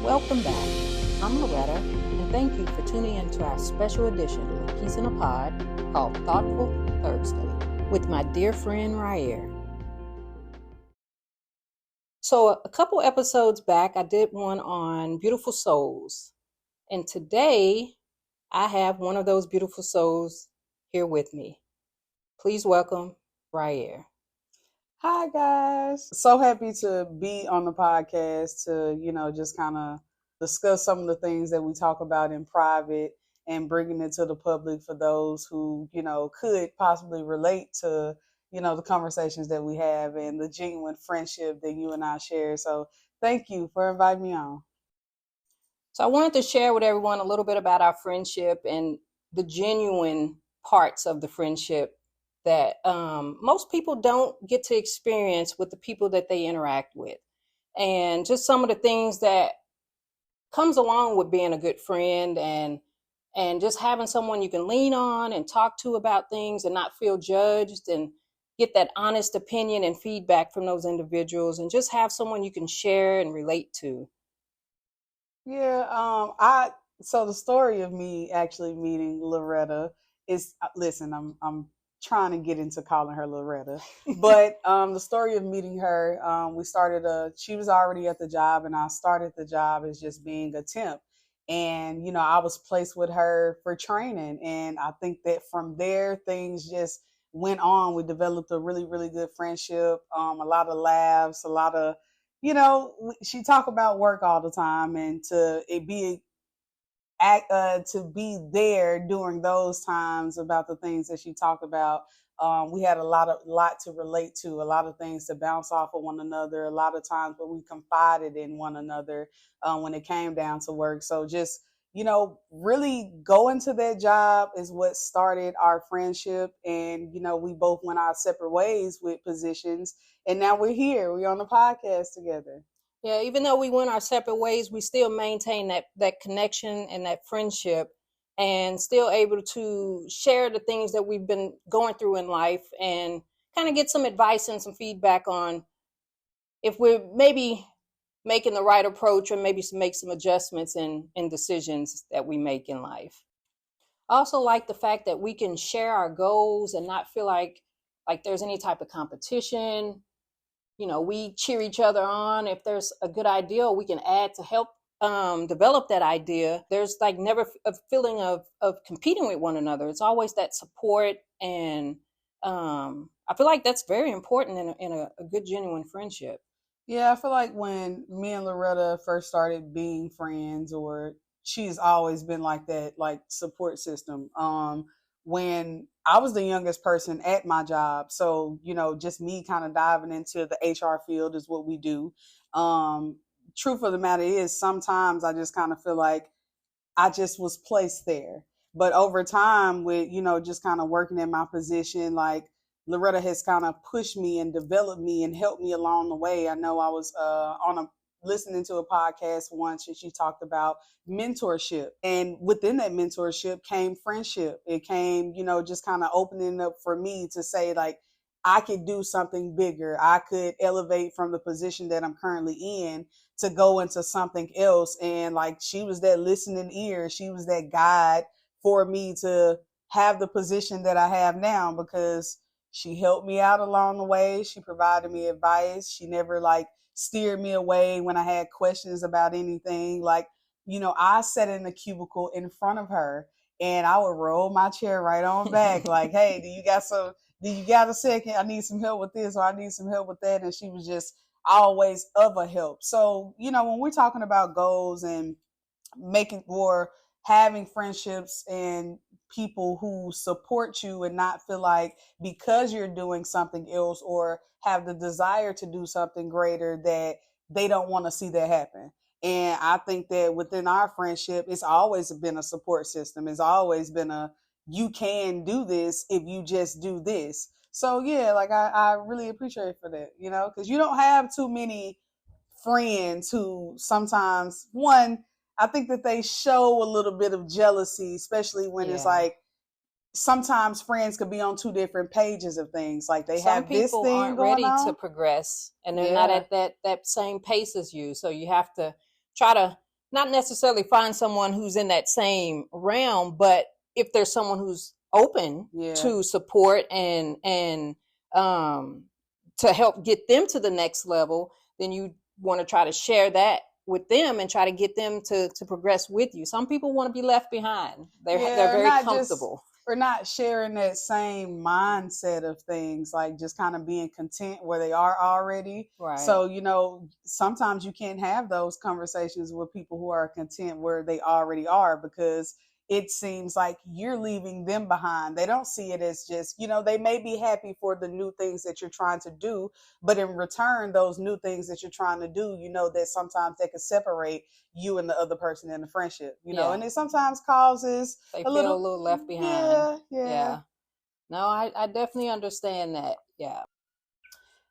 Welcome back. I'm Loretta, and thank you for tuning in to our special edition of Peace in a Pod called Thoughtful Thursday with my dear friend Ryaire. So a couple episodes back, I did one on beautiful souls. And today, I have one of those beautiful souls here with me. Please welcome Ryaire. Hi guys. So happy to be on the podcast to, just kind of discuss some of the things that we talk about in private and bringing it to the public for those who, could possibly relate to, the conversations that we have and the genuine friendship that you and I share. So thank you for inviting me on. So I wanted to share with everyone a little bit about our friendship and the genuine parts of the friendship that most people don't get to experience with the people that they interact with. And just some of the things that comes along with being a good friend and just having someone you can lean on and talk to about things and not feel judged and get that honest opinion and feedback from those individuals and just have someone you can share and relate to. Yeah, so the story of me actually meeting Loretta is listen, I'm trying to get into calling her Loretta. But the story of meeting her, she was already at the job and I started the job as just being a temp. And, I was placed with her for training. And I think that from there things just went on. We developed a really, really good friendship, a lot of laughs, a lot of she talk about work all the time, and to be there during those times about the things that she talked about. We had a lot to relate to, a lot of things to bounce off of one another, a lot of times where we confided in one another when it came down to work. So just, really going to that job is what started our friendship. And, we both went our separate ways with positions. And now we're here. We're on the podcast together. Yeah, even though we went our separate ways, we still maintain that connection and that friendship and still able to share the things that we've been going through in life and kind of get some advice and some feedback on if we're maybe making the right approach or maybe make some adjustments in decisions that we make in life. I also like the fact that we can share our goals and not feel like there's any type of competition. We cheer each other on. If there's a good idea we can add to help develop that idea, there's never a feeling of competing with one another. It's always that support. And I feel like that's very important in a good, genuine friendship. Yeah, I feel like when me and Loretta first started being friends, or she's always been like that, like support system. When I was the youngest person at my job, so just me kind of diving into the HR field is what we do. Truth of the matter is, sometimes I just kind of feel like I just was placed there. But over time, with just kind of working in my position, like Loretta has kind of pushed me and developed me and helped me along the way. I know I was listening to a podcast once and she talked about mentorship, and within that mentorship came friendship. It came, just kind of opening up for me to say, like, I could do something bigger. I could elevate from the position that I'm currently in to go into something else. And like, she was that listening ear. She was that guide for me to have the position that I have now, because she helped me out along the way. She provided me advice. She never steered me away when I had questions about anything. I sat in the cubicle in front of her and I would roll my chair right on back. Like, hey, do you got a second? I need some help with this, or I need some help with that. And she was just always of a help. So, when we're talking about goals and making or having friendships and people who support you and not feel like because you're doing something else or have the desire to do something greater that they don't want to see that happen. And I think that within our friendship, it's always been a support system. It's always been you can do this if you just do this. So yeah, I really appreciate for that, because you don't have too many friends who sometimes, I think that they show a little bit of jealousy, especially when it's like sometimes friends could be on two different pages of things. Like they have this thing going on. Some people aren't ready to progress and they're not at that same pace as you. So you have to try to not necessarily find someone who's in that same realm, but if there's someone who's open to support and to help get them to the next level, then you want to try to share that with them and try to get them to progress with you. Some people want to be left behind. They're very comfortable. Or not sharing that same mindset of things, like just kind of being content where they are already. Right. So, you know, sometimes you can't have those conversations with people who are content where they already are, because it seems like you're leaving them behind. They don't see it as just, you know, they may be happy for the new things that you're trying to do, but in return, those new things that you're trying to do, you know, that sometimes they can separate you and the other person in the friendship, you know, and it sometimes causes they feel a little left behind. Yeah. No, I definitely understand that.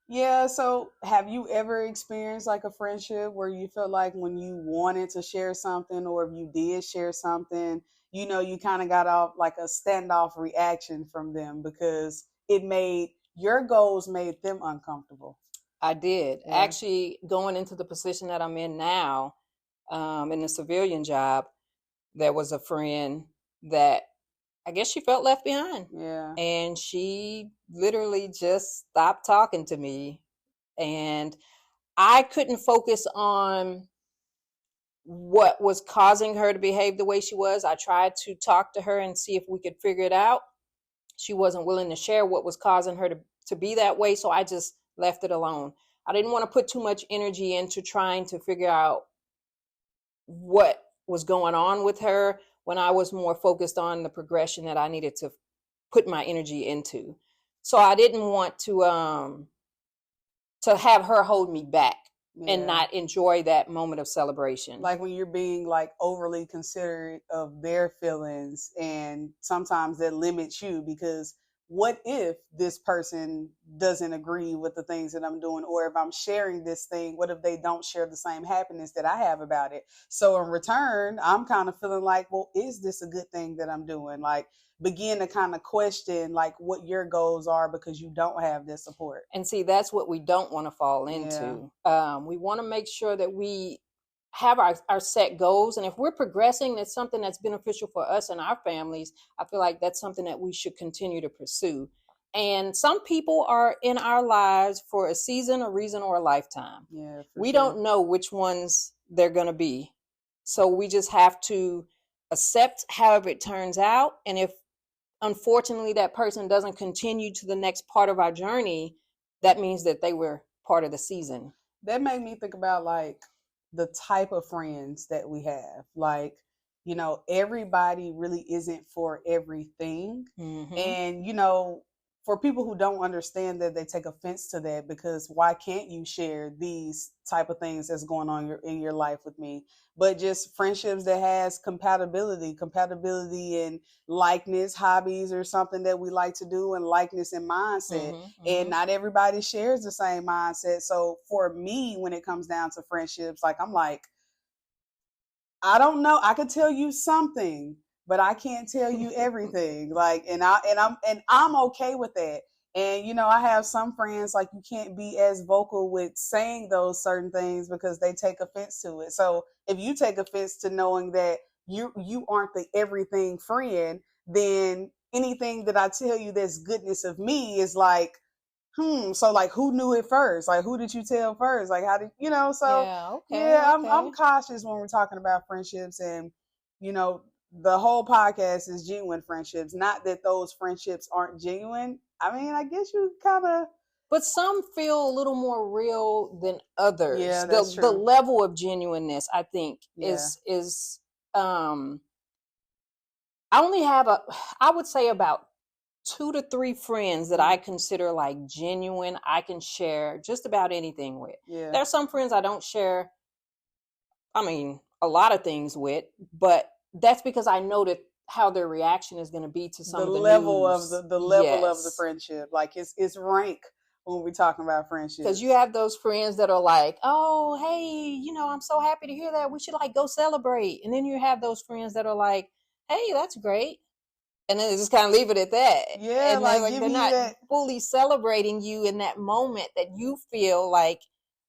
Yeah. So have you ever experienced like a friendship where you felt like when you wanted to share something, or if you did share something, you know, you kind of got off like a standoff reaction from them because it made your goals made them uncomfortable? I did. Actually, going into the position that I'm in now, in the civilian job, there was a friend that I guess she felt left behind. Yeah. And she literally just stopped talking to me. And I couldn't focus on what was causing her to behave the way she was. I tried to talk to her and see if we could figure it out. She wasn't willing to share what was causing her to be that way. So I just left it alone. I didn't want to put too much energy into trying to figure out what was going on with her, when I was more focused on the progression that I needed to put my energy into. So I didn't want to have her hold me back and not enjoy that moment of celebration. Like when you're being like overly considerate of their feelings, and sometimes that limits you, because what if this person doesn't agree with the things that I'm doing? Or if I'm sharing this thing, what if they don't share the same happiness that I have about it? So in return, I'm kind of feeling like, well, is this a good thing that I'm doing? Like, begin to kind of question like what your goals are, because you don't have this support. And see, that's what we don't want to fall into. We want to make sure that we have our set goals, and if we're progressing, that's something that's beneficial for us and our families. I feel like that's something that we should continue to pursue. And some people are in our lives for a season, a reason, or a lifetime. We don't know which ones they're going to be, so we just have to accept however it turns out. And if unfortunately that person doesn't continue to the next part of our journey, that means that they were part of the season. That made me think about like the type of friends that we have. Like, you know, everybody really isn't for everything. And, you know, for people who don't understand that, they take offense to that, because why can't you share these type of things that's going on in your life with me? But just friendships that has compatibility in likeness, hobbies, or something that we like to do, and likeness in mindset. And not everybody shares the same mindset. So for me, when it comes down to friendships, like I'm like, I don't know. I could tell you something, but I can't tell you everything. Like, and I'm okay with that. And, you know, I have some friends, like, you can't be as vocal with saying those certain things because they take offense to it. So if you take offense to knowing that you aren't the everything friend, then anything that I tell you that's goodness of me is like, so like, who knew it first? Like, who did you tell first? Like, how did, you know? So I'm cautious when we're talking about friendships. And, you know, the whole podcast is genuine friendships. Not that those friendships aren't genuine. I mean, I guess you kind of, but some feel a little more real than others. Yeah, that's the true. level of genuineness, I think, is I only have I would say about 2 to 3 friends that I consider like genuine. I can share just about anything with. There are some friends I don't share, I mean, a lot of things with, but that's because I know that how their reaction is going to be to some of the level news. of the level of the friendship. Like, it's rank when we're talking about friendship. Because you have those friends that are like, oh, hey, you know, I'm so happy to hear that. We should like go celebrate. And then you have those friends that are like, hey, that's great. And then they just kind of leave it at that. Yeah, and like they're not fully celebrating you in that moment that you feel like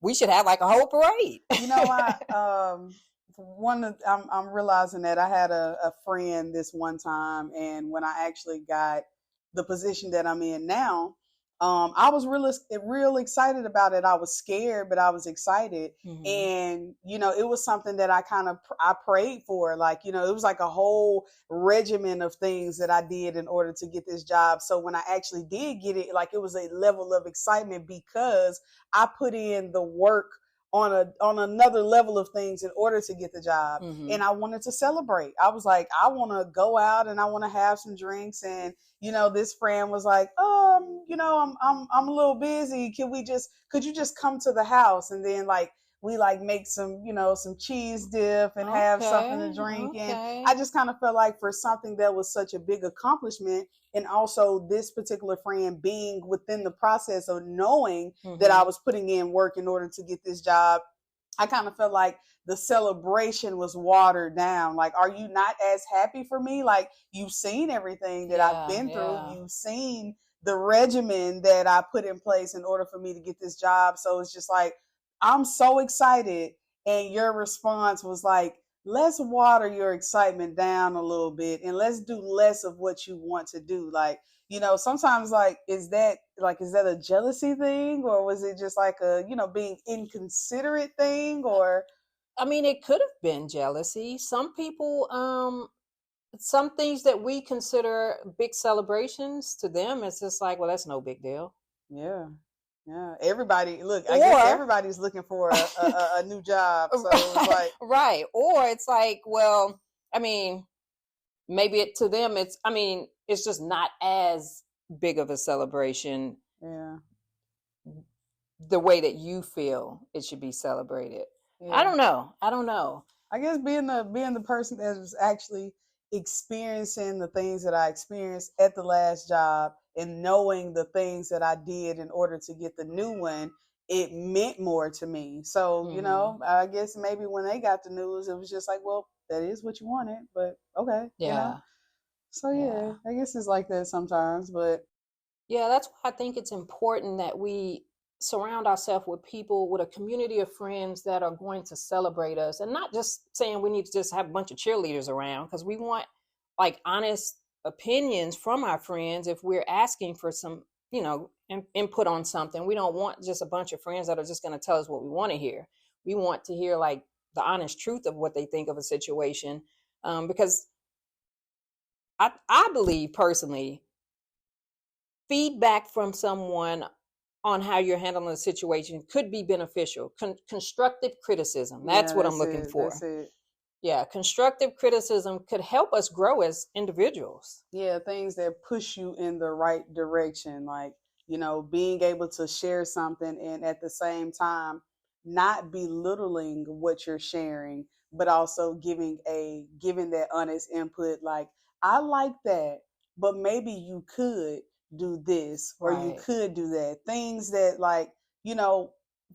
we should have like a whole parade. You know, I'm realizing that I had a friend this one time, and when I actually got the position that I'm in now, I was real excited about it. I was scared, but I was excited. Mm-hmm. And it was something that I prayed for. Like, it was like a whole regimen of things that I did in order to get this job. So when I actually did get it, like, it was a level of excitement because I put in the work on another level of things in order to get the job. Mm-hmm. And I wanted to celebrate. I was like, I want to go out and I want to have some drinks. And this friend was like, I'm a little busy. Could you just come to the house? And then, like, we like make some, some cheese dip and have something to Okay. drink. And Okay. I just kind of felt like, for something that was such a big accomplishment, and also this particular friend being within the process of knowing that I Mm-hmm. was putting in work in order to get this job, I kind of felt like the celebration was watered down. Like, are you not as happy for me? Like, you've seen everything that I've Yeah. been through. Yeah. You've seen the regimen that I put in place in order for me to get this job. So it's just like, I'm so excited. And your response was like, let's water your excitement down a little bit and let's do less of what you want to do. Like, sometimes, like, is that a jealousy thing, or was it just like a, being inconsiderate thing, or? I mean, it could have been jealousy. Some people, some things that we consider big celebrations, to them, it's just like, well, that's no big deal. Yeah. Yeah. Everybody, look, I guess Or, everybody's looking for a new job. So it's like, right. Or it's like, well, I mean, maybe to them, I mean, it's just not as big of a celebration yeah. the way that you feel it should be celebrated. I Yeah. don't know. I don't know. I guess being the person that was actually experiencing the things that I experienced at the last job, and knowing the things that I did in order to get the new one, it meant more to me. So, Mm-hmm. I guess maybe when they got the news, it was just like, well, that is what you wanted, but okay. Yeah. So yeah, Yeah. I guess it's like that sometimes, but Yeah, that's why I think it's important that we surround ourselves with people, with a community of friends that are going to celebrate us, and not just saying we need to just have a bunch of cheerleaders around, because we want like honest opinions from our friends if we're asking for some, input on something. We don't want just a bunch of friends that are just going to tell us what we want to hear. We want to hear like the honest truth of what they think of a situation, because I believe personally feedback from someone on how you're handling the situation could be beneficial. Constructive criticism. yeah, That's what I'm that's looking it. That's for. it. Yeah, constructive criticism could help us grow as individuals. Yeah, things that push you in the right direction, like, being able to share something, and at the same time not belittling what you're sharing, but also giving that honest input, like, I like that, but maybe you could do this, or you Right. could do that. Things that, like, you know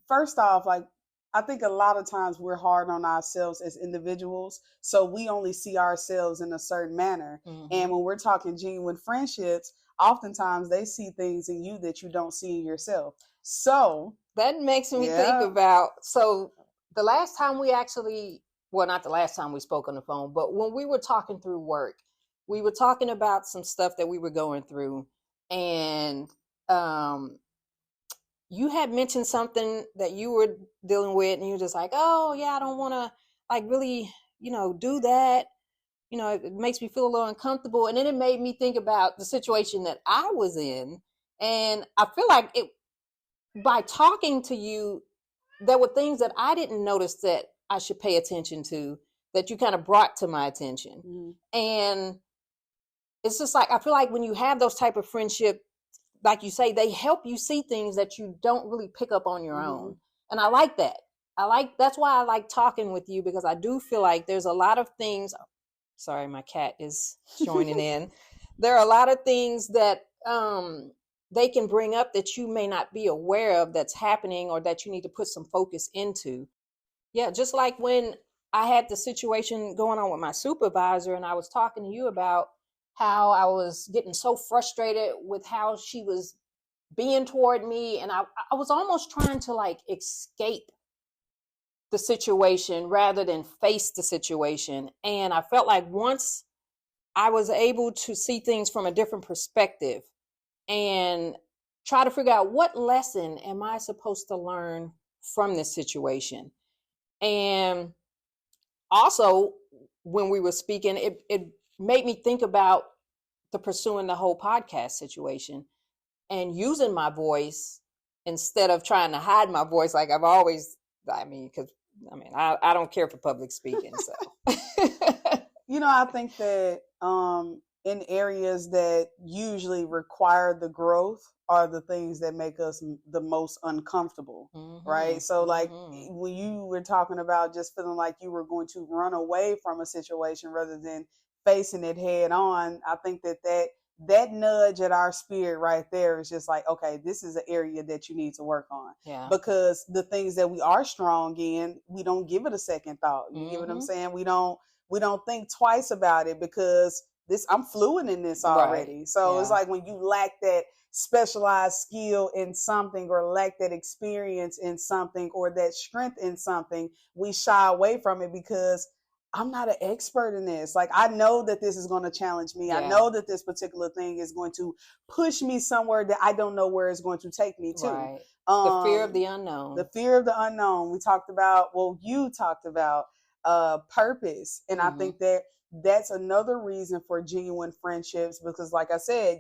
first off, like, I think a lot of times we're hard on ourselves as individuals, so we only see ourselves in a certain manner. And Hmm. when we're talking genuine friendships, oftentimes they see things in you that you don't see in yourself. So, That makes me think yeah. about, so the last time we actually, well, not the last time we spoke on the phone, but when we were talking through work, we were talking about some stuff that we were going through. And um, you had mentioned something that you were dealing with, and you were just like, oh yeah, I don't want to like really, do that. It makes me feel a little uncomfortable. And then it made me think about the situation that I was in. And I feel like it, by talking to you, there were things that I didn't notice that I should pay attention to, that you kind of brought to my attention. Mhm. And it's just like, I feel like when you have those type of friendship, like you say, they help you see things that you don't really pick up on your Mhm. own. And I like that. That's why I like talking with you, because I do feel like there's a lot of things. Sorry, my cat is joining in. There are a lot of things that they can bring up that you may not be aware of that's happening, or that you need to put some focus into. Yeah, just like when I had the situation going on with my supervisor, and I was talking to you about how I was getting so frustrated with how she was being toward me, and I was almost trying to like escape the situation rather than face the situation. And I felt like once I was able to see things from a different perspective and try to figure out what lesson am I supposed to learn from this situation. And also, when we were speaking, it made me think about the pursuing the whole podcast situation and using my voice instead of trying to hide my voice like I've always, because I don't care for public speaking. So, I think that in areas that usually require the growth are the things that make us the most uncomfortable, right? So like when you were talking about just feeling like you were going to run away from a situation rather than facing it head on, I think that nudge at our spirit right there is just like, okay, this is an area that you need to work on. Yeah. Because the things that we are strong in, we don't give it a second thought. You get what I'm saying? We don't think twice about it because I'm fluent in this already. Right. So it's like when you lack that specialized skill in something or lack that experience in something or that strength in something, we shy away from it because I'm not an expert in this. Like, I know that this is going to challenge me. I know that this particular thing is going to push me somewhere that I don't know where it's going to take me to. Right. The fear of the unknown. The fear of the unknown. You talked about purpose. And I think that that's another reason for genuine friendships, because like I said,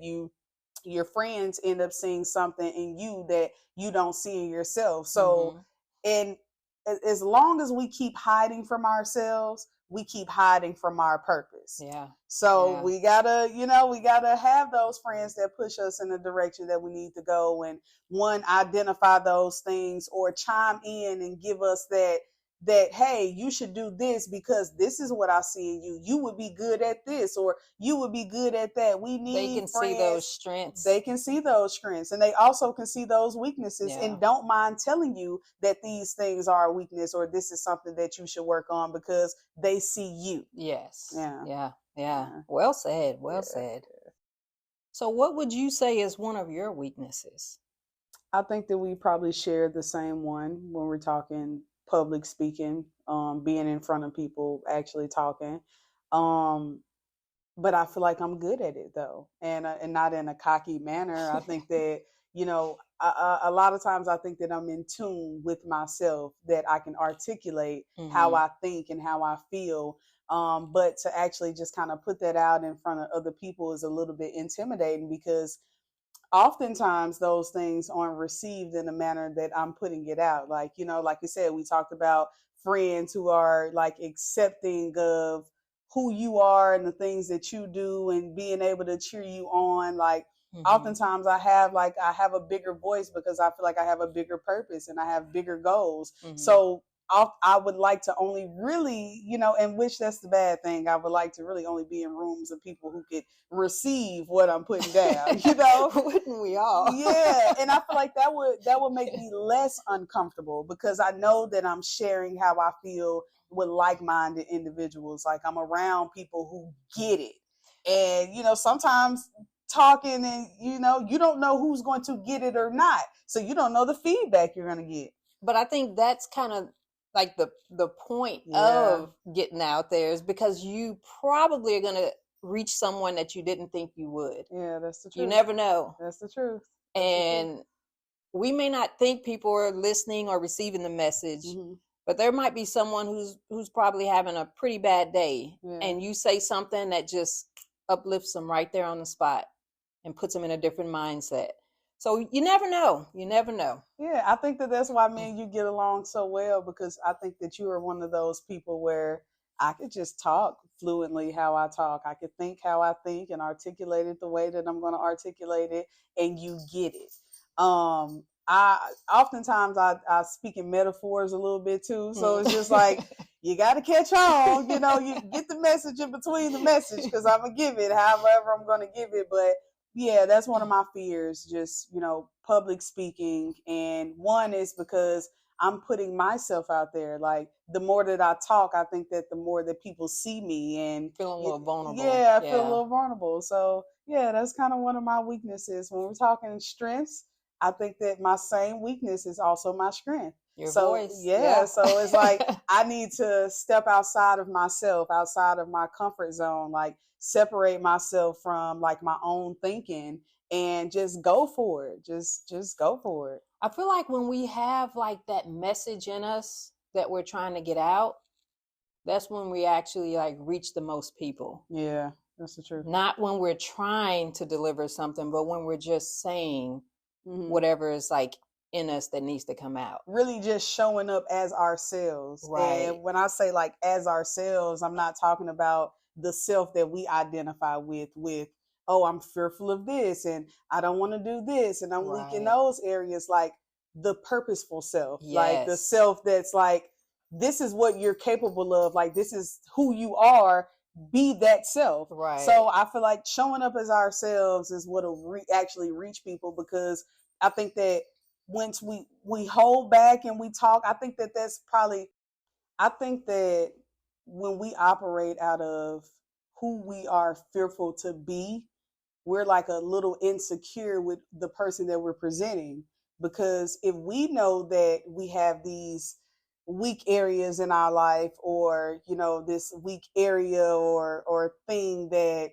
your friends end up seeing something in you that you don't see in yourself. So, and as long as we keep hiding from ourselves, we keep hiding from our purpose. Yeah. So we gotta have those friends that push us in the direction that we need to go, and identify those things or chime in and give us that, hey, you should do this because this is what I see in you. You would be good at this, or you would be good at that. We need They can friends. See those strengths. They can see those strengths, and they also can see those weaknesses, and don't mind telling you that these things are a weakness or this is something that you should work on because they see you. Yes. Yeah. Well said. Well said. So what would you say is one of your weaknesses? I think that we probably share the same one when we're talking public speaking, being in front of people, actually talking. But I feel like I'm good at it though, and not in a cocky manner. I think that, a lot of times I think that I'm in tune with myself, that I can articulate how I think and how I feel. But to actually just kind of put that out in front of other people is a little bit intimidating, because oftentimes those things aren't received in the manner that I'm putting it out. Like, like you said, we talked about friends who are like accepting of who you are and the things that you do and being able to cheer you on. Like, oftentimes I have a bigger voice because I feel like I have a bigger purpose and I have bigger goals. So I would like to only really, and which that's the bad thing, I would like to really only be in rooms of people who could receive what I'm putting down, Wouldn't we all? Yeah. And I feel like that would make me less uncomfortable, because I know that I'm sharing how I feel with like-minded individuals. Like, I'm around people who get it. And, sometimes talking and, you don't know who's going to get it or not. So you don't know the feedback you're going to get. But I think that's kind of like the point of getting out there, is because you probably are going to reach someone that you didn't think you would. Yeah, that's the truth. You never know. That's the truth. And we may not think people are listening or receiving the message, but there might be someone who's probably having a pretty bad day, and you say something that just uplifts them right there on the spot and puts them in a different mindset. So you never know. You never know. Yeah, I think that's why me and you get along so well, because I think that you are one of those people where I could just talk fluently how I talk. I could think how I think and articulate it the way that I'm going to articulate it, and you get it. Oftentimes I speak in metaphors a little bit too. So it's just like, you got to catch on, you get the message in between the message, because I'm going to give it however I'm going to give it. But yeah, that's one of my fears, just, public speaking. And one is because I'm putting myself out there. Like, the more that I talk, I think that the more that people see me and feel a little vulnerable. Yeah, I feel a little vulnerable. So yeah, that's kind of one of my weaknesses. When we're talking strengths, I think that my same weakness is also my strength. Your So voice, yeah, yeah. so it's like I need to step outside of myself, outside of my comfort zone, like separate myself from like my own thinking and just go for it. Just go for it. I feel like when we have like that message in us that we're trying to get out, that's when we actually like reach the most people. Yeah, that's the truth. Not when we're trying to deliver something, but when we're just saying Hmm. whatever is like in us that needs to come out. Really just showing up as ourselves. Right. And when I say like as ourselves, I'm not talking about the self that we identify with, oh, I'm fearful of this and I don't want to do this and I'm weak in Right. those areas, like the purposeful self, like the Yes. self that's like, this is what you're capable of, like this is who you are, be that self. Right. So I feel like showing up as ourselves is what'll actually reach people, because I think that once we hold back and we talk, I think that that's probably, I think that when we operate out of who we are fearful to be, we're like a little insecure with the person that we're presenting. Because if we know that we have these weak areas in our life, or this weak area or thing, that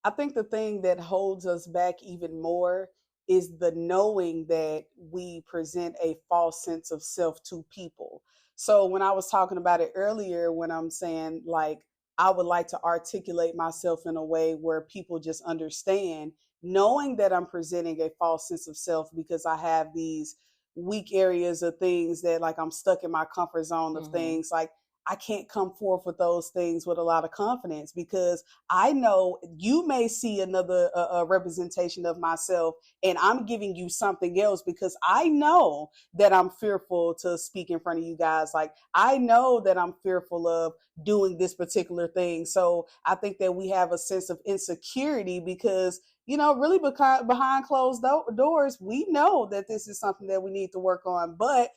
I think the thing that holds us back even more is the knowing that we present a false sense of self to people. So when I was talking about it earlier, when I'm saying like I would like to articulate myself in a way where people just understand, knowing that I'm presenting a false sense of self because I have these weak areas of things that, like, I'm stuck in my comfort zone of Mm-hmm. things, like I can't come forth with those things with a lot of confidence, because I know you may see another representation of myself, and I'm giving you something else because I know that I'm fearful to speak in front of you guys. Like, I know that I'm fearful of doing this particular thing. So I think that we have a sense of insecurity because, really behind closed doors, we know that this is something that we need to work on. But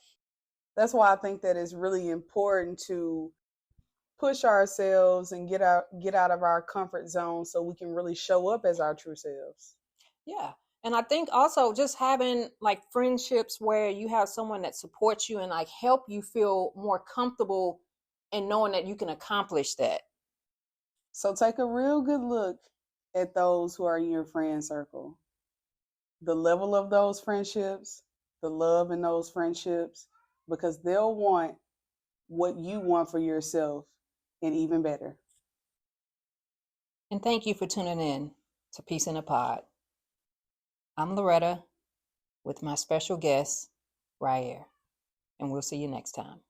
that's why I think that it's really important to push ourselves and get out of our comfort zone so we can really show up as our true selves. Yeah. And I think also just having like friendships where you have someone that supports you and like help you feel more comfortable and knowing that you can accomplish that. So take a real good look at those who are in your friend circle. The level of those friendships, the love in those friendships, because they'll want what you want for yourself and even better. And thank you for tuning in to Peace in a Pod. I'm Loretta with my special guest, Ryaire, and we'll see you next time.